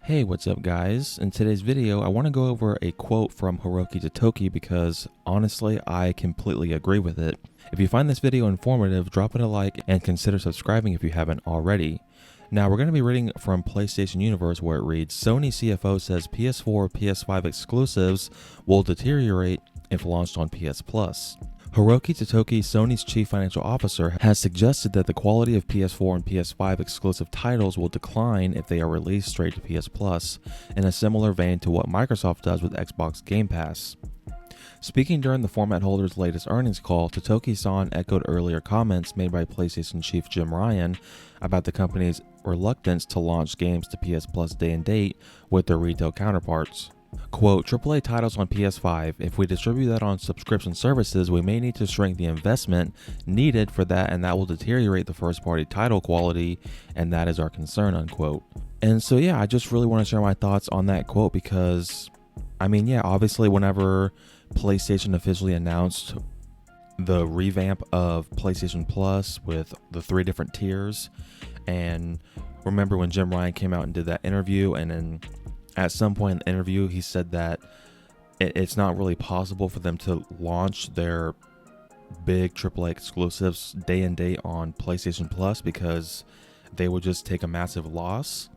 Hey, what's up guys? In today's video, I want to go over a quote from Hiroki Totoki because honestly, I completely agree with it. If you find this video informative, drop it a like and consider subscribing if you haven't already. Now, we're going to be reading from PlayStation Universe where it reads, Sony CFO says PS4, PS5 exclusives will deteriorate if launched on PS Plus. Hiroki Totoki, Sony's chief financial officer, has suggested that the quality of PS4 and PS5 exclusive titles will decline if they are released straight to PS Plus, in a similar vein to what Microsoft does with Xbox Game Pass. Speaking during the format holder's latest earnings call, Totoki-san echoed earlier comments made by PlayStation chief Jim Ryan about the company's reluctance to launch games to PS Plus day and date with their retail counterparts. Quote, AAA titles on PS5, if we distribute that on subscription services, we may need to shrink the investment needed for that, and that will deteriorate the first-party title quality, and that is our concern, unquote. And so, yeah, I just really want to share my thoughts on that quote because, I mean, yeah, obviously whenever PlayStation officially announced the revamp of PlayStation Plus with the 3 different tiers, and remember when Jim Ryan came out and did that interview, and then at some point in the interview, he said that it's not really possible for them to launch their big AAA exclusives day and date on PlayStation Plus because they would just take a massive loss.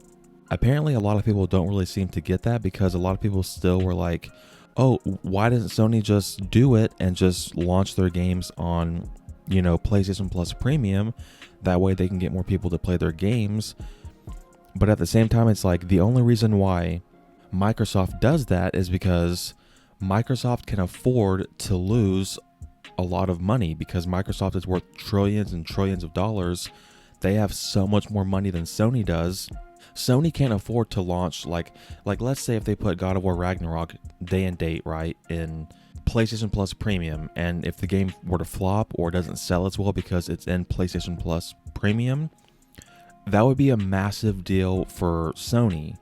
Apparently, a lot of people don't really seem to get that because a lot of people still were like, oh, why doesn't Sony just do it and just launch their games on, PlayStation Plus Premium? That way they can get more people to play their games. But at the same time, it's like the only reason why Microsoft does that is because Microsoft can afford to lose a lot of money because Microsoft is worth trillions and trillions of dollars. They have so much more money than Sony does. Sony can't afford to launch like let's say if they put God of War Ragnarok day and date, right, in PlayStation Plus Premium, and if the game were to flop or doesn't sell as well because it's in PlayStation Plus Premium, that would be a massive deal for Sony.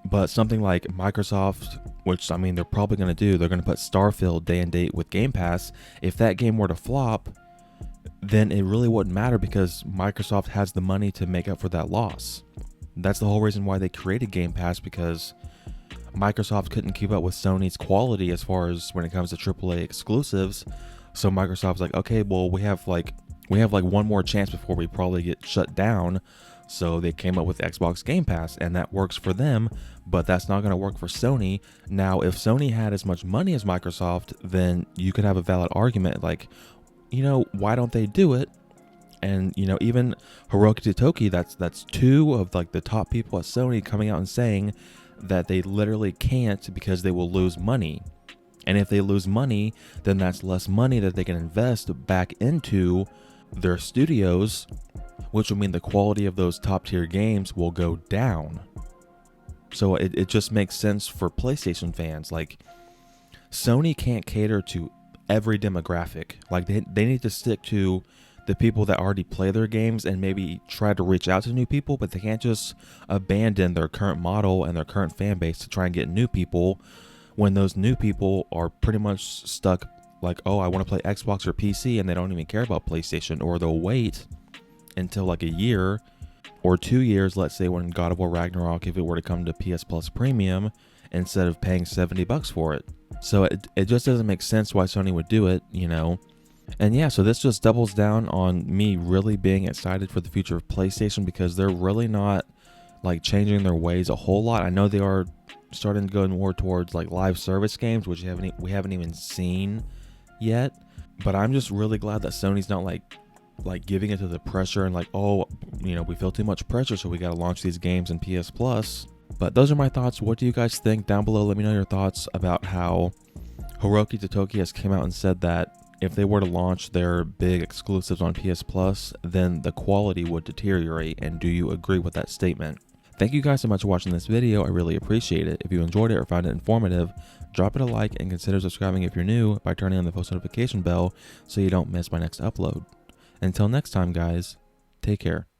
But something like Microsoft, which I mean they're probably going to do, they're going to put Starfield day and date with Game Pass. If that game were to flop, then it really wouldn't matter because Microsoft has the money to make up for that loss. That's the whole reason why they created Game Pass, because Microsoft couldn't keep up with Sony's quality as far as when it comes to AAA exclusives. So Microsoft's like, okay, well we have like one more chance before we probably get shut down. So they came up with Xbox Game Pass, and that works for them, but that's not going to work for Sony. Now, if Sony had as much money as Microsoft, then you could have a valid argument like, why don't they do it? And, even Hiroki Totoki, that's 2 of like the top people at Sony coming out and saying that they literally can't because they will lose money. And if they lose money, then that's less money that they can invest back into their studios, which will mean the quality of those top tier games will go down. So it just makes sense for PlayStation fans. Like, Sony can't cater to every demographic. Like, they need to stick to the people that already play their games and maybe try to reach out to new people, but they can't just abandon their current model and their current fan base to try and get new people when those new people are pretty much stuck like, oh, I want to play Xbox or PC, and they don't even care about PlayStation, or they'll wait until like a year or 2 years, let's say when God of War Ragnarok, if it were to come to PS Plus Premium, instead of paying $70 for it. So it just doesn't make sense why Sony would do it, And yeah, so this just doubles down on me really being excited for the future of PlayStation because they're really not like changing their ways a whole lot. I know they are starting to go more towards like live service games, which we haven't even seen yet. But I'm just really glad that Sony's not like giving into the pressure and like, oh, we feel too much pressure, so we got to launch these games in PS Plus. But those are my thoughts. What do you guys think? Down below, let me know your thoughts about how Hiroki Totoki has came out and said that if they were to launch their big exclusives on PS Plus, then the quality would deteriorate. And do you agree with that statement? Thank you guys so much for watching this video. I really appreciate it. If you enjoyed it or found it informative, drop it a like and consider subscribing if you're new by turning on the post notification bell so you don't miss my next upload. Until next time, guys, take care.